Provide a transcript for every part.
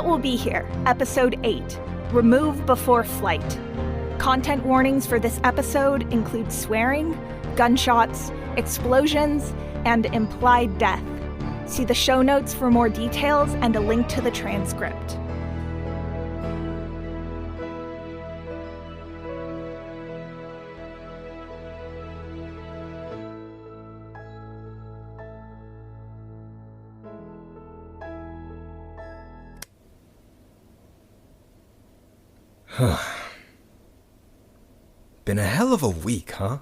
What Will Be Here, Episode 8, Remove Before Flight. Content warnings for this episode include swearing, gunshots, explosions, and implied death. See the show notes for more details and a link to the transcript. Been a hell of a week, huh?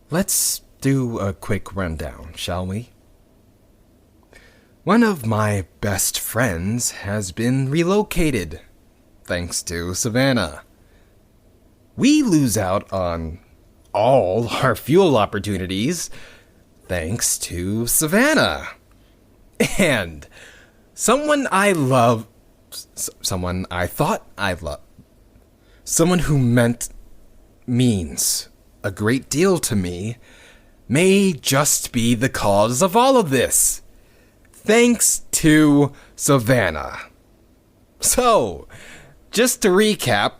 Let's do a quick rundown, shall we? One of my best friends has been relocated, thanks to Savannah. We lose out on all our fuel opportunities, thanks to Savannah. And someone I love, someone I thought I loved, someone who means a great deal to me, may just be the cause of all of this. Thanks to Savannah. So, just to recap,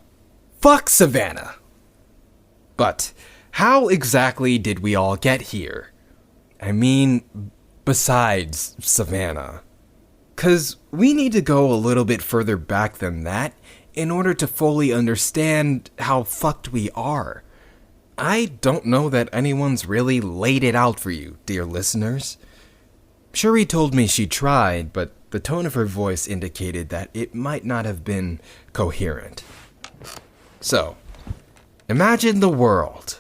fuck Savannah. But how exactly did we all get here? I mean, besides Savannah. 'Cause we need to go a little bit further back than that in order to fully understand how fucked we are. I don't know that anyone's really laid it out for you, dear listeners. Suri told me she tried, but the tone of her voice indicated that it might not have been coherent. So, imagine the world.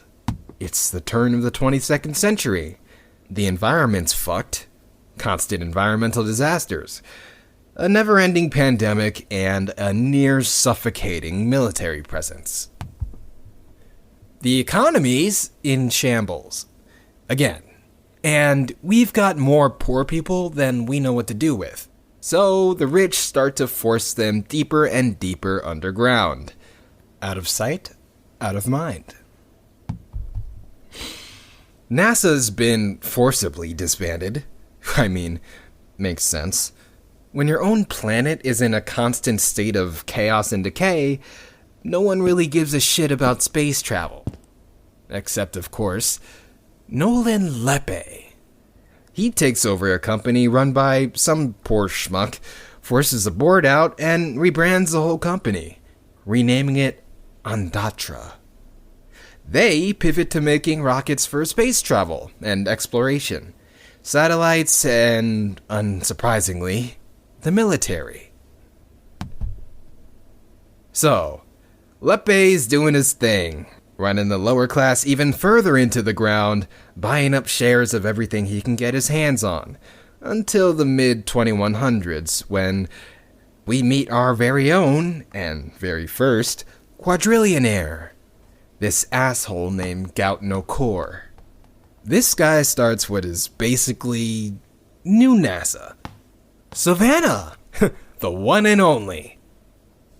It's the turn of the 22nd century. The environment's fucked. Constant environmental disasters. A never-ending pandemic, and a near-suffocating military presence. The economy's in shambles. Again. And we've got more poor people than we know what to do with. So the rich start to force them deeper and deeper underground. Out of sight, out of mind. NASA's been forcibly disbanded. I mean, makes sense. When your own planet is in a constant state of chaos and decay, no one really gives a shit about space travel. Except, of course, Nolan Lepe. He takes over a company run by some poor schmuck, forces the board out, and rebrands the whole company, renaming it Ondatra. They pivot to making rockets for space travel and exploration, satellites, and, unsurprisingly, the military. So, Lepe's doing his thing, running the lower class even further into the ground, buying up shares of everything he can get his hands on, until the mid-2100s, when we meet our very own, and very first, quadrillionaire. This asshole named Gout No Core. This guy starts what is basically new NASA. Savannah, the one and only.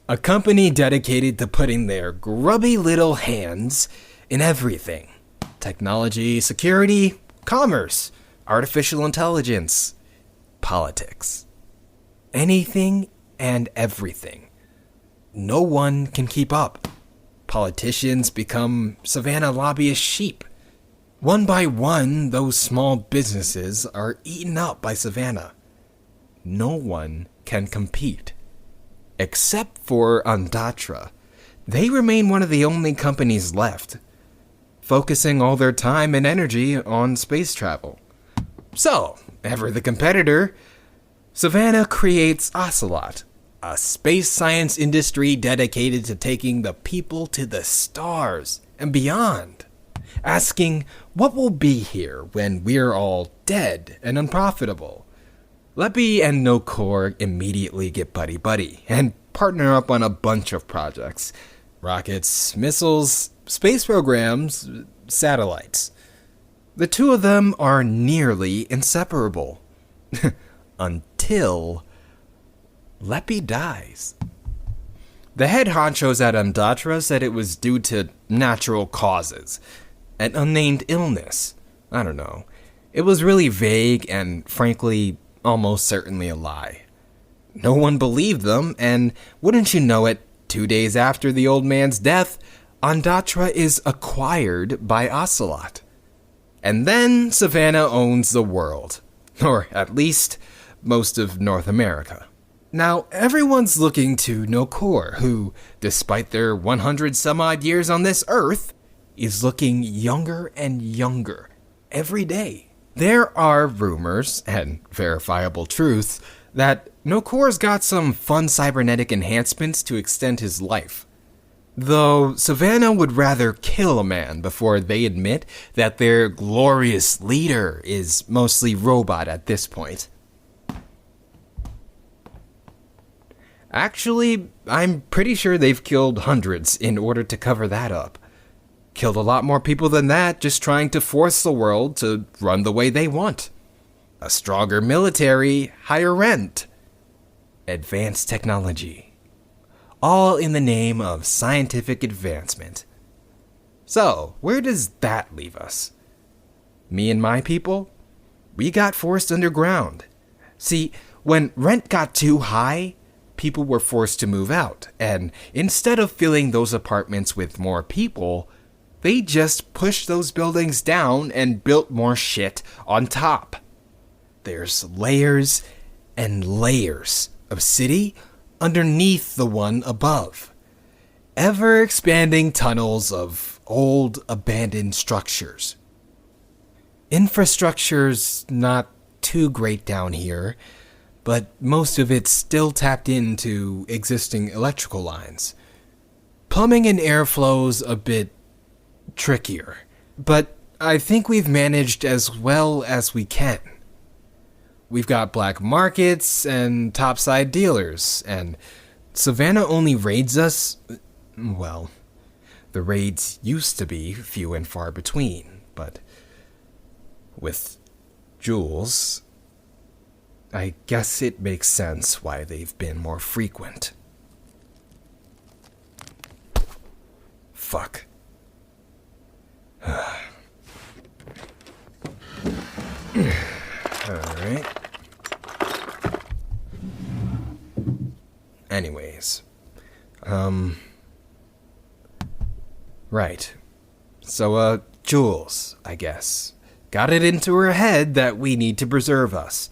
A company dedicated to putting their grubby little hands in everything. Technology, security, commerce, artificial intelligence, politics. Anything and everything. No one can keep up. Politicians become Savannah lobbyist sheep. One by one, those small businesses are eaten up by Savannah. No one can compete. Except for Ondatra. They remain one of the only companies left, focusing all their time and energy on space travel. So, ever the competitor, Savannah creates Ocelot, a space science industry dedicated to taking the people to the stars and beyond, asking what will be here when we're all dead and unprofitable. Lepe and No Core immediately get buddy-buddy and partner up on a bunch of projects. Rockets, missiles, space programs, satellites. The two of them are nearly inseparable. Until Lepe dies. The head honchos at Ondatra said it was due to natural causes. An unnamed illness. I don't know. It was really vague and, frankly, almost certainly a lie. no one believed them, and wouldn't you know it, 2 days after the old man's death, Ondatra is acquired by Ocelot. And then Savannah owns the world, or at least most of North America. Now, everyone's looking to Nokor, who, despite their 100 some odd years on this earth, is looking younger and younger every day. There are rumors, and verifiable truths, that Nokor's got some fun cybernetic enhancements to extend his life. Though Savannah would rather kill a man before they admit that their glorious leader is mostly robot at this point. Actually, I'm pretty sure they've killed hundreds in order to cover that up. Killed a lot more people than that just trying to force the world to run the way they want. A stronger military, higher rent, advanced technology. All in the name of scientific advancement. So, where does that leave us? Me and my people? We got forced underground. See, when rent got too high, people were forced to move out, and instead of filling those apartments with more people, they just pushed those buildings down and built more shit on top. There's layers and layers of city underneath the one above. Ever-expanding tunnels of old, abandoned structures. Infrastructure's not too great down here, but most of it's still tapped into existing electrical lines. Plumbing and airflow's a bit trickier, but I think we've managed as well as we can. We've got black markets and topside dealers, and Savannah only raids us, well, the raids used to be few and far between, but with Jules, I guess it makes sense why they've been more frequent. Fuck. Alright. Anyways. Right. So, Jules, I guess, got it into her head that we need to preserve us.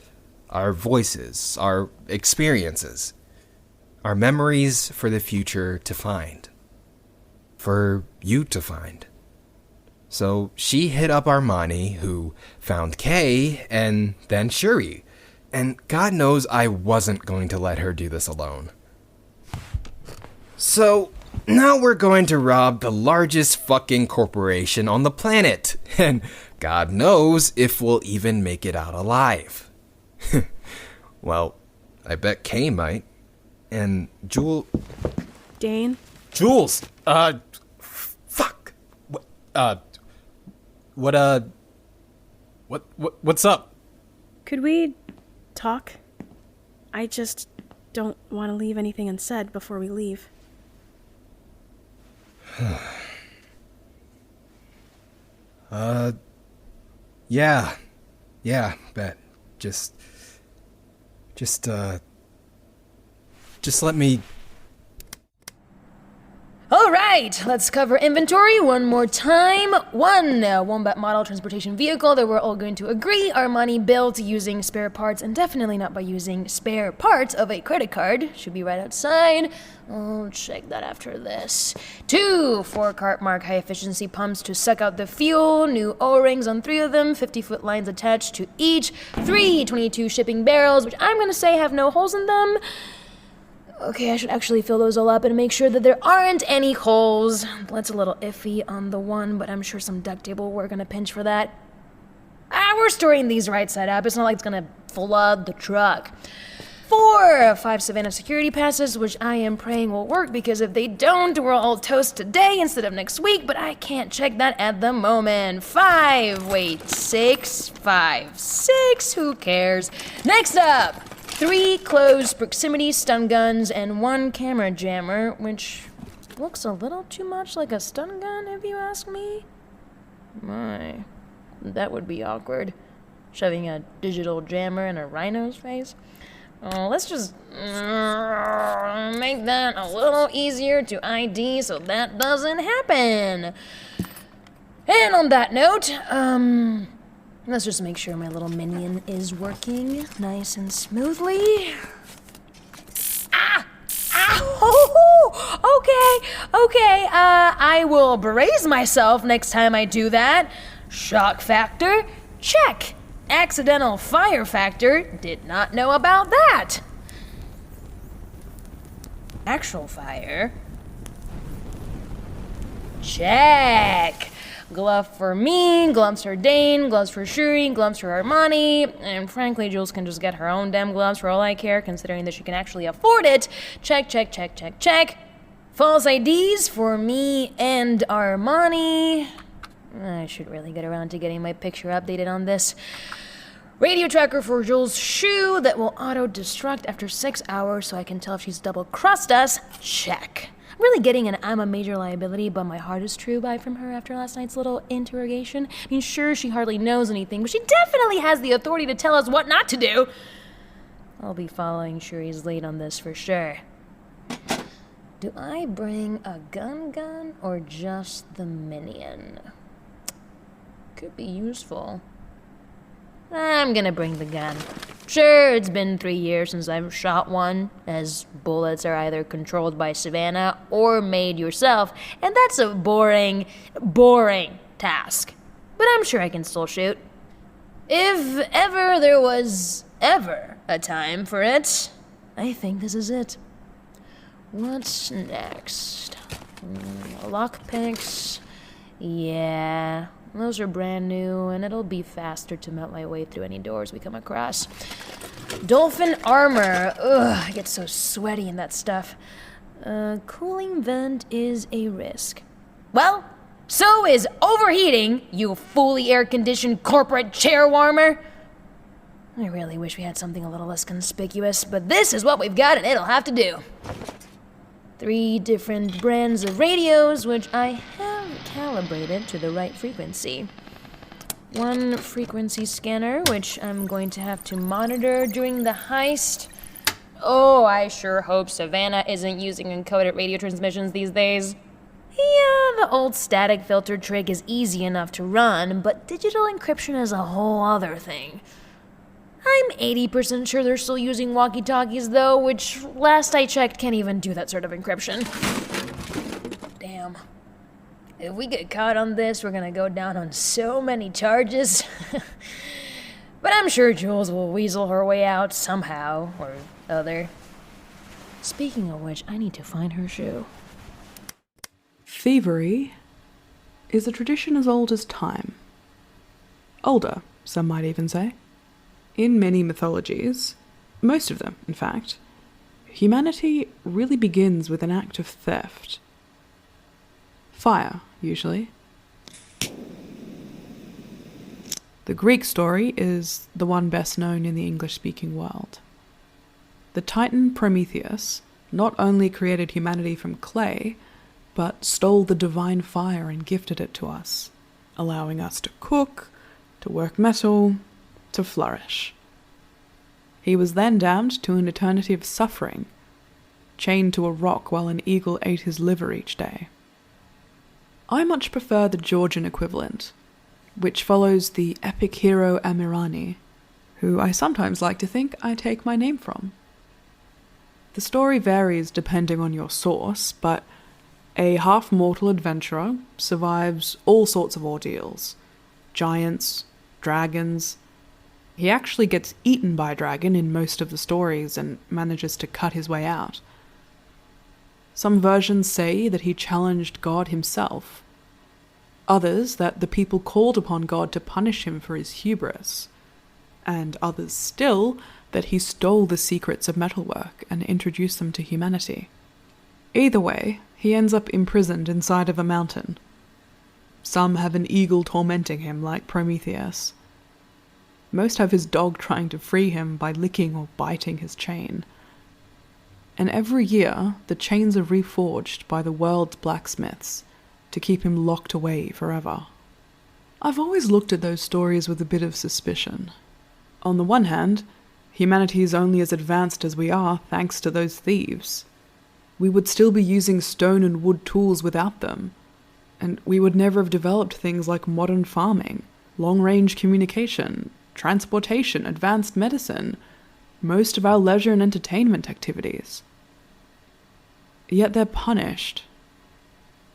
Our voices, our experiences, our memories for the future to find. For you to find. So she hit up Armani, who found Kay, and then Suri. And God knows I wasn't going to let her do this alone. So now we're going to rob the largest fucking corporation on the planet. And God knows if we'll even make it out alive. Well, I bet Kay might. And Jules... Dane? Jules! Fuck! What's up? Could we talk? I just don't want to leave anything unsaid before we leave. Yeah, bet. Just let me... All right, let's cover inventory one more time. One Wombat model transportation vehicle that we're all going to agree Armani built using spare parts, and definitely not by using spare parts of a credit card. Should be right outside. I'll check that after this. 2 4-cart mark high-efficiency pumps to suck out the fuel. New O-rings on 3 of them, 50-foot lines attached to each. 3 22 shipping barrels, which I'm going to say have no holes in them. Okay, I should actually fill those all up and make sure that there aren't any holes. That's a little iffy on the one, but I'm sure some duct tape will work on a pinch for that. We're storing these right side up. It's not like it's gonna flood the truck. 4 5 Savannah security passes, which I am praying will work, because if they don't, we're all toast today instead of next week, but I can't check that at the moment. 6 who cares? Next up! 3 closed proximity stun guns and 1 camera jammer, which looks a little too much like a stun gun, if you ask me. My, that would be awkward, shoving a digital jammer in a rhino's face. Let's just make that a little easier to ID so that doesn't happen. And on that note, let's just make sure my little minion is working nice and smoothly. Okay, I will brace myself next time I do that. Shock factor, check. Accidental fire factor, did not know about that. Actual fire, check. Glove for me, gloves for Dane, gloves for Suri, gloves for Armani, and frankly, Jules can just get her own damn gloves for all I care, considering that she can actually afford it. Check. False IDs for me and Armani. I should really get around to getting my picture updated on this. Radio tracker for Jules' shoe that will auto-destruct after 6 hours so I can tell if she's double-crossed us. Check. I'm really getting an I'm a major liability, but my heart is true vibe from her after last night's little interrogation. I mean, sure, she hardly knows anything, but she definitely has the authority to tell us what not to do. I'll be following Shuri's lead on this for sure. Do I bring a gun or just the minion? Could be useful. I'm gonna bring the gun. Sure, it's been 3 years since I've shot one, as bullets are either controlled by Savannah or made yourself, and that's a boring task. But I'm sure I can still shoot. If ever there was ever a time for it, I think this is it. What's next? Lockpicks? Yeah, those are brand new, and it'll be faster to melt my way through any doors we come across. Dolphin armor. Ugh, I get so sweaty in that stuff. Cooling vent is a risk. Well, so is overheating, you fully air-conditioned corporate chair warmer. I really wish we had something a little less conspicuous, but this is what we've got, and it'll have to do. 3 different brands of radios, which I have calibrated to the right frequency. 1 frequency scanner, which I'm going to have to monitor during the heist. Oh, I sure hope Savannah isn't using encoded radio transmissions these days. Yeah, the old static filter trick is easy enough to run, but digital encryption is a whole other thing. I'm 80% sure they're still using walkie-talkies, though, which, last I checked, can't even do that sort of encryption. Damn. If we get caught on this, we're gonna go down on so many charges. But I'm sure Jules will weasel her way out somehow or other. Speaking of which, I need to find her shoe. Thievery is a tradition as old as time. Older, some might even say. In many mythologies, most of them, in fact, humanity really begins with an act of theft. Fire, usually. The Greek story is the one best known in the English-speaking world. The Titan Prometheus not only created humanity from clay, but stole the divine fire and gifted it to us, allowing us to cook, to work metal, to flourish. He was then damned to an eternity of suffering, chained to a rock while an eagle ate his liver each day. I much prefer the Georgian equivalent, which follows the epic hero Armani, who I sometimes like to think I take my name from. The story varies depending on your source, but a half-mortal adventurer survives all sorts of ordeals. Giants, dragons. He actually gets eaten by a dragon in most of the stories and manages to cut his way out. Some versions say that he challenged God himself. Others that the people called upon God to punish him for his hubris. And others still that he stole the secrets of metalwork and introduced them to humanity. Either way, he ends up imprisoned inside of a mountain. Some have an eagle tormenting him like Prometheus. Most have his dog trying to free him by licking or biting his chain. And every year, the chains are reforged by the world's blacksmiths to keep him locked away forever. I've always looked at those stories with a bit of suspicion. On the one hand, Humanity is only as advanced as we are thanks to those thieves. We would still be using stone and wood tools without them, and we would never have developed things like modern farming, long-range communication, transportation, advanced medicine, most of our leisure and entertainment activities. Yet they're punished,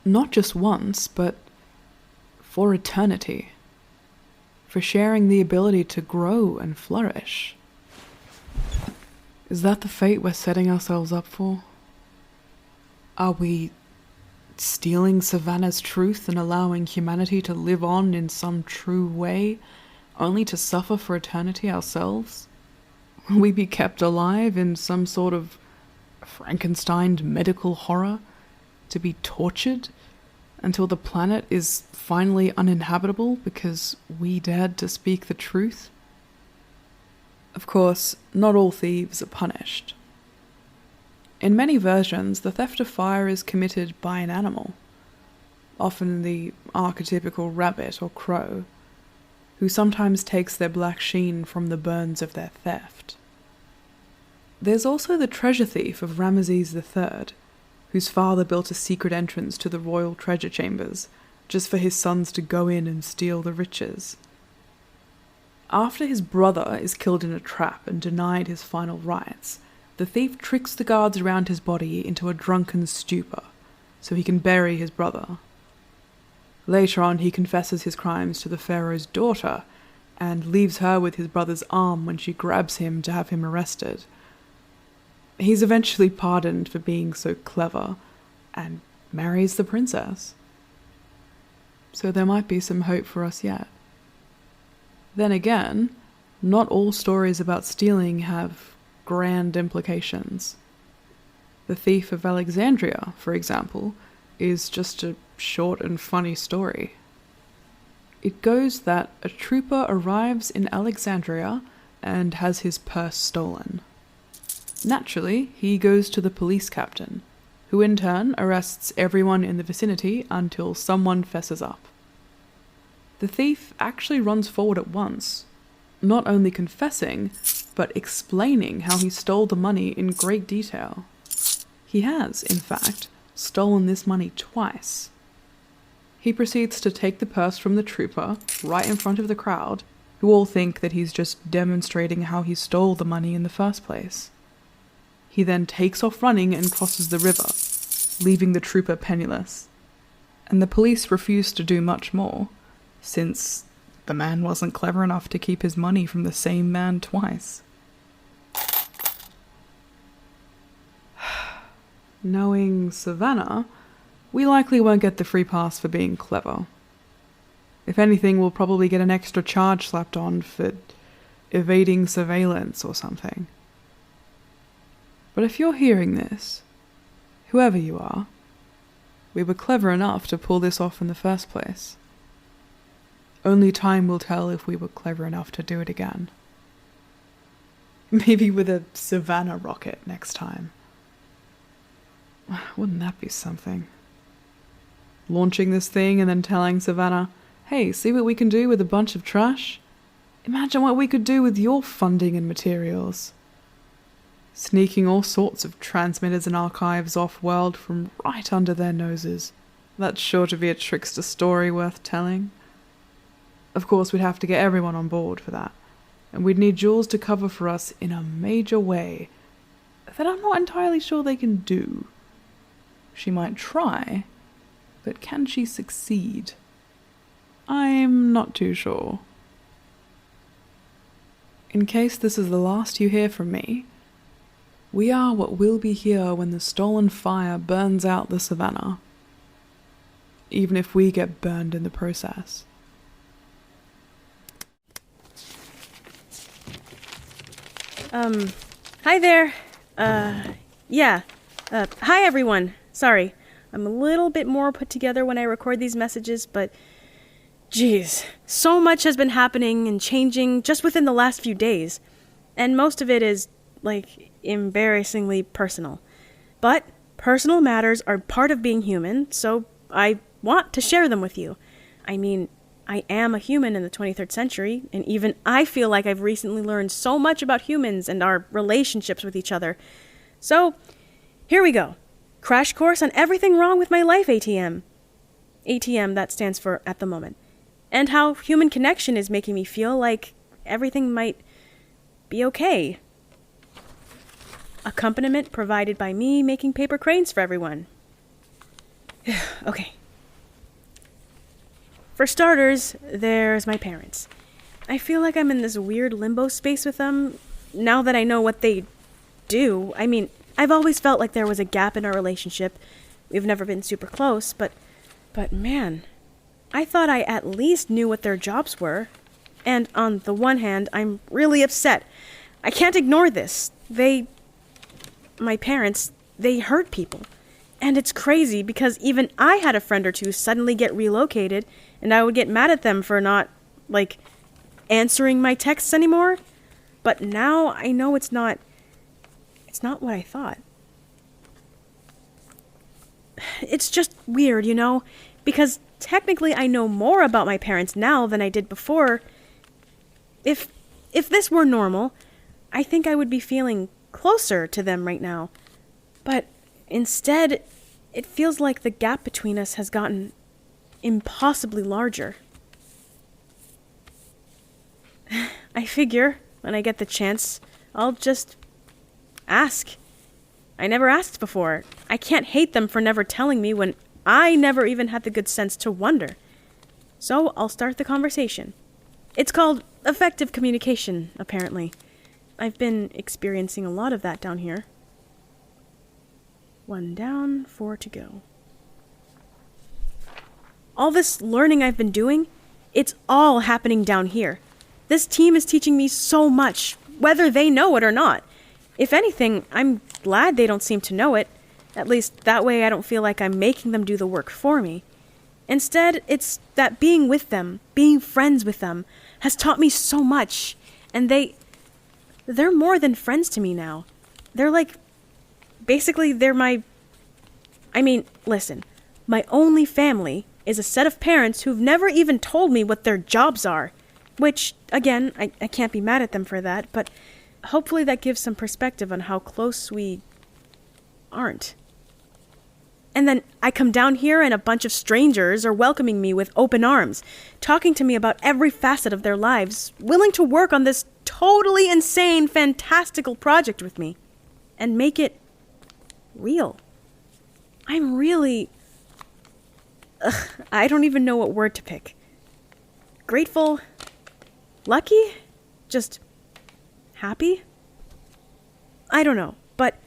not just once, but for eternity, for sharing the ability to grow and flourish. Is that the fate we're setting ourselves up for? Are we stealing Savannah's truth and allowing humanity to live on in some true way, only to suffer for eternity ourselves? Will we be kept alive in some sort of Frankenstein medical horror, to be tortured until the planet is finally uninhabitable because we dared to speak the truth? Of course, not all thieves are punished. In many versions, the theft of fire is committed by an animal, often the archetypical rabbit or crow, who sometimes takes their black sheen from the burns of their theft. There's also the treasure thief of Ramesses III, whose father built a secret entrance to the royal treasure chambers just for his sons to go in and steal the riches. After his brother is killed in a trap and denied his final rites, the thief tricks the guards around his body into a drunken stupor so he can bury his brother. Later on, he confesses his crimes to the pharaoh's daughter and leaves her with his brother's arm when she grabs him to have him arrested. He's eventually pardoned for being so clever and marries the princess. So there might be some hope for us yet. Then again, not all stories about stealing have grand implications. The Thief of Alexandria, for example, is just a short and funny story. It goes that a trooper arrives in Alexandria and has his purse stolen. Naturally, he goes to the police captain, who in turn arrests everyone in the vicinity until someone fesses up. The thief actually runs forward at once, not only confessing, but explaining how he stole the money in great detail. He has, in fact, stolen this money twice. He proceeds to take the purse from the trooper right in front of the crowd, who all think that he's just demonstrating how he stole the money in the first place. He then takes off running and crosses the river, leaving the trooper penniless. And the police refuse to do much more, since the man wasn't clever enough to keep his money from the same man twice. Knowing Savannah, we likely won't get the free pass for being clever. If anything, we'll probably get an extra charge slapped on for evading surveillance or something. But if you're hearing this, whoever you are, we were clever enough to pull this off in the first place. Only time will tell if we were clever enough to do it again. Maybe with a Savannah rocket next time. Wouldn't that be something? Launching this thing and then telling Savannah, hey, see what we can do with a bunch of trash? Imagine what we could do with your funding and materials. Sneaking all sorts of transmitters and archives off-world from right under their noses. That's sure to be a trickster story worth telling. Of course, we'd have to get everyone on board for that, and we'd need Jules to cover for us in a major way that I'm not entirely sure they can do. She might try, but can she succeed? I'm not too sure. In case this is the last you hear from me, we are what will be here when the stolen fire burns out the savannah, even if we get burned in the process. Hi there. Hi everyone. Sorry, I'm a little bit more put together when I record these messages, but geez, so much has been happening and changing just within the last few days, and most of it is, embarrassingly personal. But personal matters are part of being human, so I want to share them with you. I mean, I am a human in the 23rd century, and even I feel like I've recently learned so much about humans and our relationships with each other. So, here we go. Crash course on everything wrong with my life, ATM. ATM, that stands for at the moment. And how human connection is making me feel like everything might be okay. Accompaniment provided by me making paper cranes for everyone. Okay. For starters, there's my parents. I feel like I'm in this weird limbo space with them now that I know what they do. I mean, I've always felt like there was a gap in our relationship. We've never been super close, but man, I thought I at least knew what their jobs were. And on the one hand, I'm really upset. I can't ignore this. My parents, they hurt people. And it's crazy because even I had a friend or two suddenly get relocated, and I would get mad at them for not, answering my texts anymore. But now I know it's not what I thought. It's just weird, because technically I know more about my parents now than I did before. If this were normal, I think I would be feeling closer to them right now. But instead, it feels like the gap between us has gotten impossibly larger. I figure, when I get the chance, I'll just ask. I never asked before. I can't hate them for never telling me when I never even had the good sense to wonder. So I'll start the conversation. It's called effective communication, apparently. I've been experiencing a lot of that down here. 1 down, 4 to go. All this learning I've been doing, it's all happening down here. This team is teaching me so much, whether they know it or not. If anything, I'm glad they don't seem to know it. At least that way I don't feel like I'm making them do the work for me. Instead, it's that being with them, being friends with them, has taught me so much. And they're more than friends to me now. Basically, listen, my only family is a set of parents who've never even told me what their jobs are. Which, again, I can't be mad at them for that, but hopefully that gives some perspective on how close we aren't. And then I come down here and a bunch of strangers are welcoming me with open arms, talking to me about every facet of their lives, willing to work on this totally insane, fantastical project with me, and make it real. I'm really... I don't even know what word to pick. Grateful? Lucky? Just happy? I don't know, but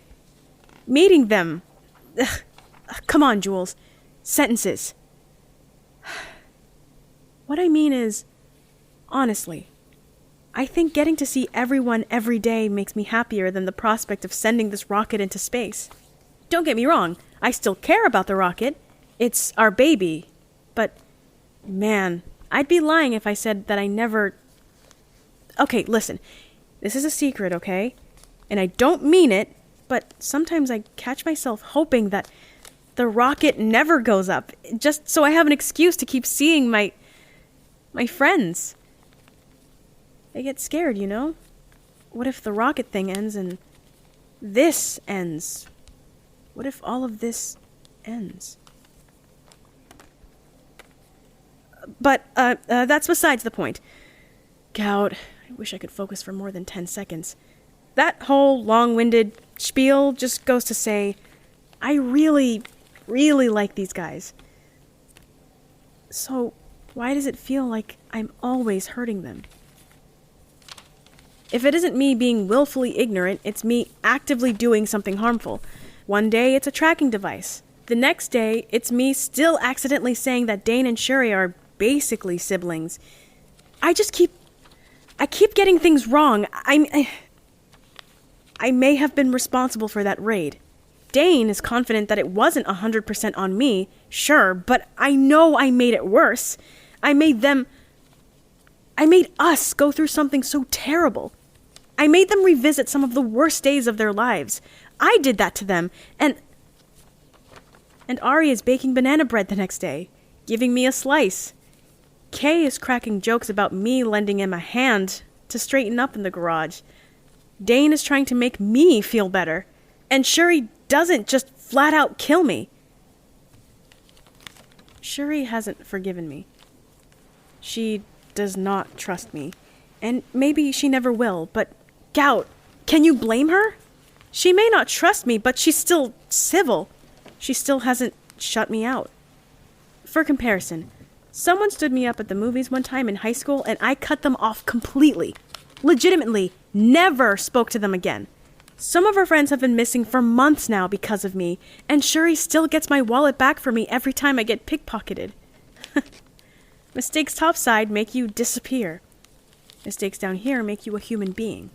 meeting them... Come on, Jules. Sentences. What I mean is, honestly, I think getting to see everyone every day makes me happier than the prospect of sending this rocket into space. Don't get me wrong, I still care about the rocket. It's our baby. But, man, I'd be lying if I said that I never... Okay, listen. This is a secret, okay? And I don't mean it, but sometimes I catch myself hoping that the rocket never goes up, just so I have an excuse to keep seeing my friends. I get scared, What if the rocket thing ends and this ends? What if all of this ends? But, that's besides the point. Gout, I wish I could focus for more than 10 seconds. That whole long-winded spiel just goes to say, I really like these guys. So, why does it feel like I'm always hurting them? If it isn't me being willfully ignorant, it's me actively doing something harmful. One day, it's a tracking device. The next day, it's me still accidentally saying that Dane and Suri are basically siblings. I keep getting things wrong. I may have been responsible for that raid. Dane is confident that it wasn't 100% on me, sure, but I know I made it worse. I made us go through something so terrible. I made them revisit some of the worst days of their lives. I did that to them, and Ari is baking banana bread the next day, giving me a slice. Kay is cracking jokes about me lending him a hand to straighten up in the garage. Dane is trying to make me feel better. And Suri doesn't just flat out kill me. Suri hasn't forgiven me. She does not trust me. And maybe she never will, but Gout, can you blame her? She may not trust me, but she's still civil. She still hasn't shut me out. For comparison, someone stood me up at the movies one time in high school and I cut them off completely. Legitimately, never spoke to them again. Some of her friends have been missing for months now because of me, and Suri still gets my wallet back for me every time I get pickpocketed. Mistakes topside make you disappear. Mistakes down here make you a human being.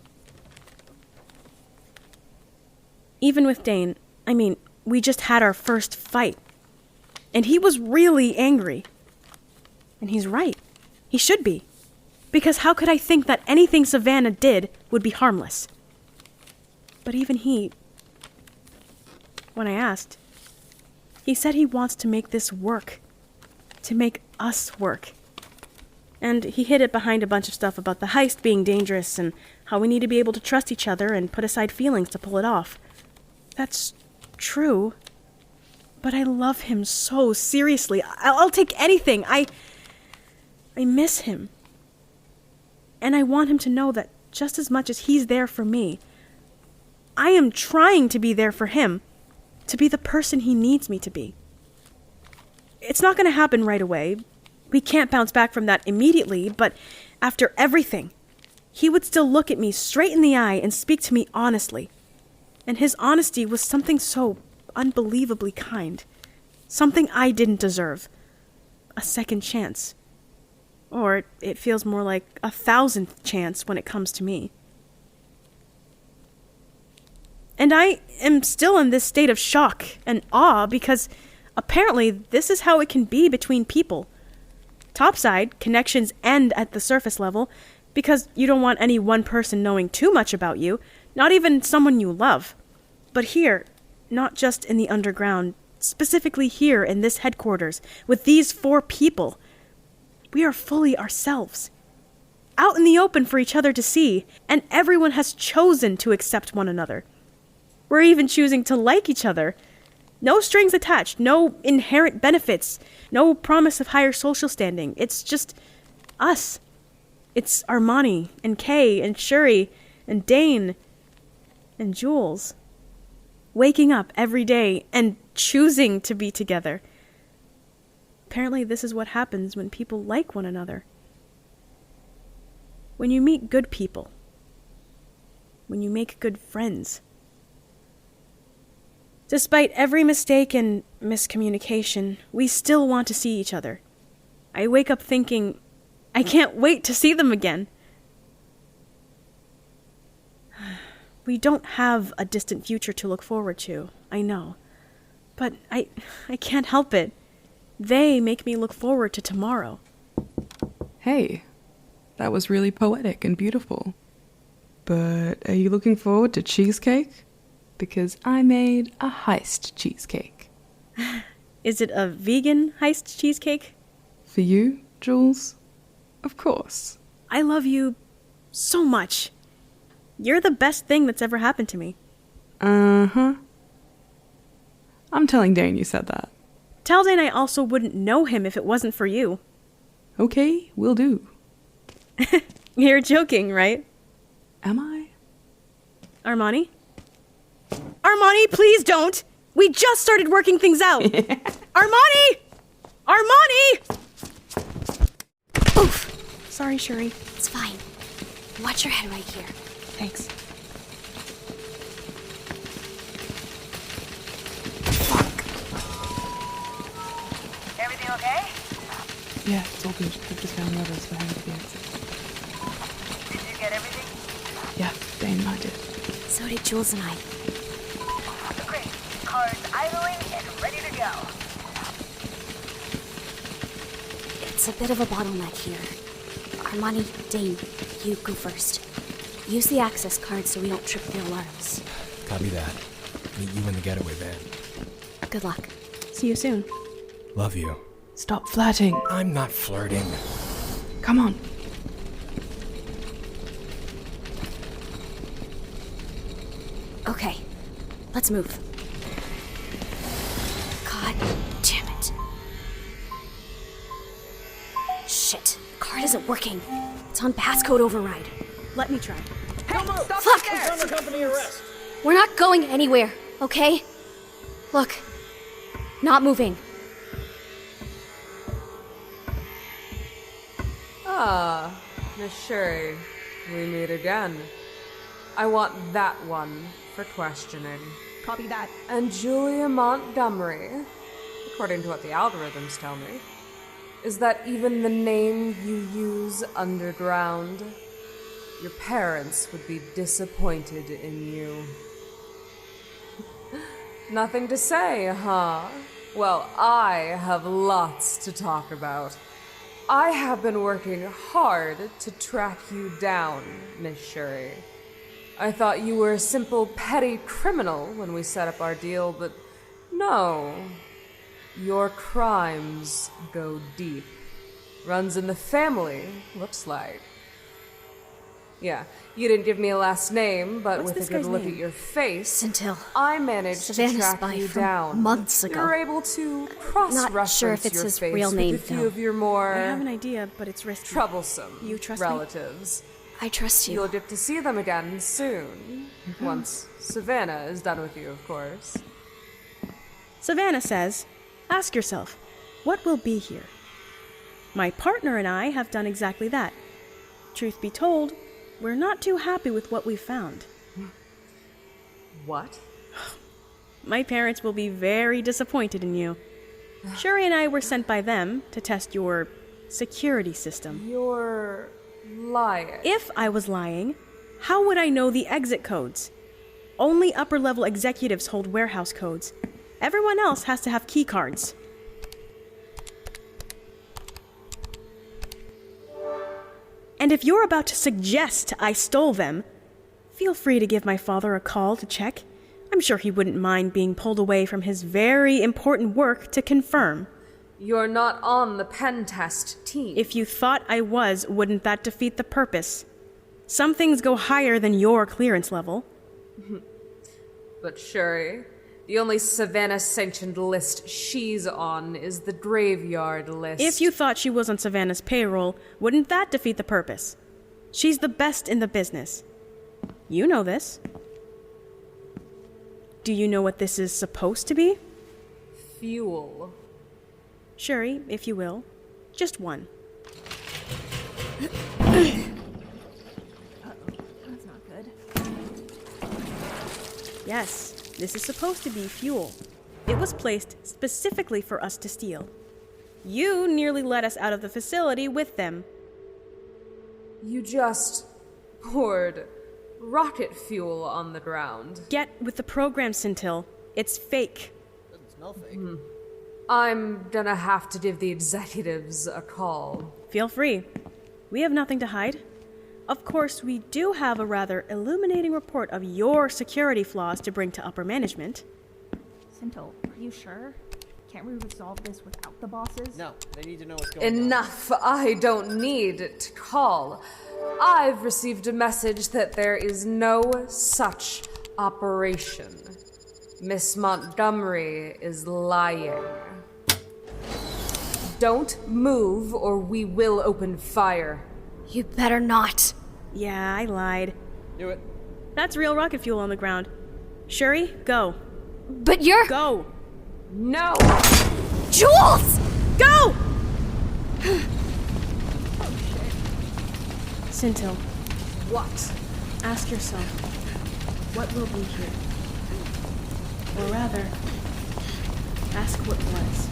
Even with Dane, we just had our first fight. And he was really angry. And he's right. He should be. Because how could I think that anything Savannah did would be harmless? But even he, when I asked, he said he wants to make this work. To make us work. And he hid it behind a bunch of stuff about the heist being dangerous and how we need to be able to trust each other and put aside feelings to pull it off. That's true. But I love him so seriously. I'll take anything. I miss him. And I want him to know that just as much as he's there for me, I am trying to be there for him, to be the person he needs me to be. It's not going to happen right away. We can't bounce back from that immediately, but after everything, he would still look at me straight in the eye and speak to me honestly. And his honesty was something so unbelievably kind. Something I didn't deserve. A second chance. Or it feels more like 1,000th chance when it comes to me. And I am still in this state of shock and awe because apparently this is how it can be between people. Topside, connections end at the surface level because you don't want any one person knowing too much about you, not even someone you love. But here, not just in the underground, specifically here in this headquarters, with these 4 people, we are fully ourselves. Out in the open for each other to see, and everyone has chosen to accept one another. We're even choosing to like each other. No strings attached, no inherent benefits, no promise of higher social standing. It's just us. It's Armani, and Kay, and Suri, and Dane, and Jules. Waking up every day and choosing to be together. Apparently this is what happens when people like one another. When you meet good people. When you make good friends. Despite every mistake and miscommunication, we still want to see each other. I wake up thinking, I can't wait to see them again. We don't have a distant future to look forward to, I know. But I can't help it. They make me look forward to tomorrow. Hey, that was really poetic and beautiful. But are you looking forward to cheesecake? Because I made a heist cheesecake. Is it a vegan heist cheesecake? For you, Jules? Of course. I love you so much. You're the best thing that's ever happened to me. Uh-huh. I'm telling Dane you said that. Tell Dane I also wouldn't know him if it wasn't for you. Okay, will do. You're joking, right? Am I? Armani? Armani, please don't! We just started working things out! Armani! Armani! Oof! Sorry, Suri. It's fine. Watch your head right here. Thanks. Everything okay? Yeah, it's all good. I've just found levers behind the exit. Did you get everything? Yeah, Dane and I did. So did Jules and I. Great. Cars idling and ready to go. It's a bit of a bottleneck here. Armani, Dane, you go first. Use the access card so we don't trip the alarms. Copy that. Meet you in the getaway van. Good luck. See you soon. Love you. Stop flirting. I'm not flirting. Come on. Okay, let's move. God damn it. Shit, the card isn't working. It's on passcode override. Let me try. Fuck! We're not going anywhere, okay? Look, not moving. Ah, Miss Suri, we meet again. I want that one for questioning. Copy that. And Julia Montgomery, according to what the algorithms tell me, is that even the name you use underground? Your parents would be disappointed in you. Nothing to say, huh? Well, I have lots to talk about. I have been working hard to track you down, Miss Suri. I thought you were a simple petty criminal when we set up our deal, but no. Your crimes go deep. Runs in the family, looks like. Yeah, you didn't give me a last name, but What's with a this good guy's look name? at your face, Scintille. I managed Savannah to track spy you from down. months ago. You're able to cross-reference Not sure if it's your his face real name, with a few though. of your more I have an idea, but it's risky. troublesome You trust me? relatives. I trust you. You'll get to see them again soon. Once Savannah is done with you, of course. Savannah says, ask yourself, what will be here? My partner and I have done exactly that. Truth be told, we're not too happy with what we found. What? My parents will be very disappointed in you. Suri and I were sent by them to test your security system. You're lying. If I was lying, how would I know the exit codes? Only upper-level executives hold warehouse codes. Everyone else has to have key cards. And if you're about to suggest I stole them, feel free to give my father a call to check. I'm sure he wouldn't mind being pulled away from his very important work to confirm. You're not on the pen test team. If you thought I was, wouldn't that defeat the purpose? Some things go higher than your clearance level. But Suri, the only Savannah-sanctioned list she's on is the graveyard list. If you thought she was on Savannah's payroll, wouldn't that defeat the purpose? She's the best in the business. You know this. Do you know what this is supposed to be? Fuel. Suri, if you will. Just one. That's not good. Yes, this is supposed to be fuel. It was placed specifically for us to steal. You nearly let us out of the facility with them. You just poured rocket fuel on the ground. Get with the program, Scintille. It's fake. Doesn't smell fake. I'm gonna have to give the executives a call. Feel free. We have nothing to hide. Of course, we do have a rather illuminating report of your security flaws to bring to upper management. Scintille, are you sure? Can't we resolve this without the bosses? No, they need to know what's going on. Enough! I don't need to call. I've received a message that there is no such operation. Miss Montgomery is lying. Don't move or we will open fire. You better not. Yeah, I lied. Do it. That's real rocket fuel on the ground. Suri, go. But you're... Go! No! Jules! Go! Scintille, What? ask yourself, what will be here? Or rather, ask what was.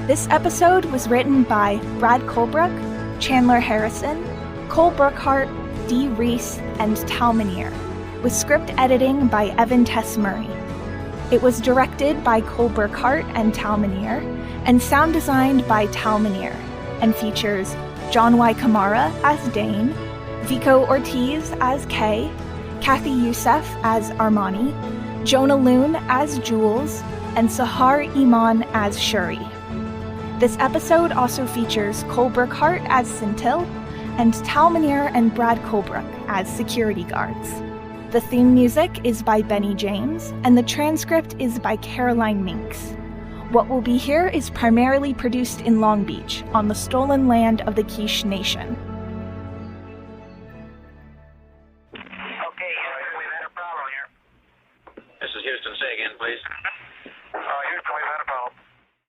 This episode was written by Brad Colebrook, Chandler Harrison, Cole Burkhart, Dee Reese, and Tal Minier, with script editing by Evan Tess Murray. It was directed by Cole Burkhart and Tal Minear, and sound designed by Tal Minear, and features John Y. Kamara as Dane, Vico Ortiz as Kay, Kathy Youssef as Armani, Jona Lune as Jules, and Sahar Iman as Suri. This episode also features Cole Burkhart as Scintille, and Tal Minear and Brad Colebrook as security guards. The theme music is by Benny James, and the transcript is by Caroline Minks. What Will Be Here is primarily produced in Long Beach, on the stolen land of the Quiche Nation.